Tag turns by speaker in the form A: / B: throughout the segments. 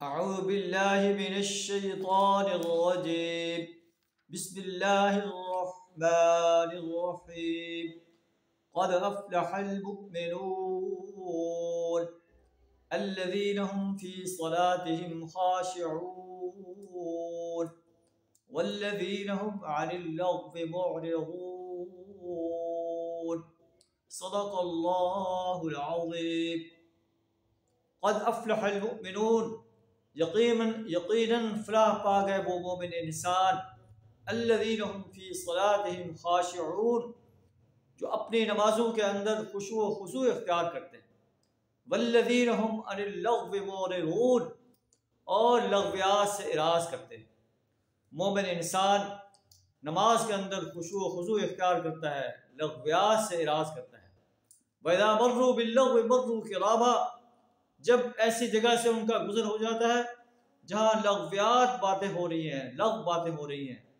A: أعوذ بالله من الشيطان الرجيم. بسم الله الرحمن الرحيم. قد أفلح المؤمنون الذين هم في صلاتهم خاشعون والذين هم عن اللغو معرضون. صدق الله العظيم. قد افلح المؤمنون، یقیناً فلاح پا گئے وہ مومن انسان، الذین هم فی صلاتهم خاشعون، جو اپنی نمازوں کے اندر خشوع و خضوع اختیار کرتے ہیں، والذین هم عن اللغو معرضون، اور لغویات سے اراض کرتے ہیں۔ مومن انسان نماز کے اندر خشوع و خضوع اختیار کرتا ہے، لغویات سے اراض کرتا ہے۔ وَإِذَا مَرُّوا بِاللَّغْوِ مَرُّوا كِرَامًا، جب ایسی جگہ سے ان کا گزر ہو جاتا ہے جہاں لغویات باتیں ہو رہی ہیں، لغو باتیں ہو رہی ہیں،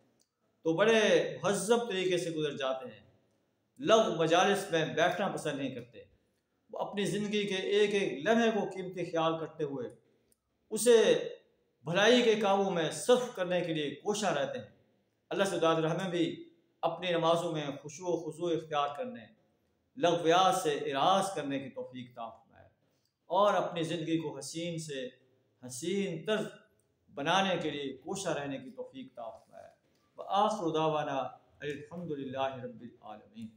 A: تو بڑے مہذب طریقے سے گزر جاتے ہیں۔ لغو مجالس میں بیٹھنا پسند نہیں کرتے، وہ اپنی زندگی کے ایک ایک لمحے کو قیمتی خیال کرتے ہوئے اسے بھلائی کے کاموں میں صرف کرنے کے لیے کوشاں رہتے ہیں۔ اللہ سے دعا ہمیں بھی اپنی نمازوں میں خشوع و خضوع اختیار کرنے، لغویات سے اراض کرنے کی توفیق عطا فرمائے، اور اپنی زندگی کو حسین سے حسین تر بنانے کے لیے کوشاں رہنے کی توفیق عطا فرمائے۔ وآخر دعوانا الحمد للہ رب العالمین۔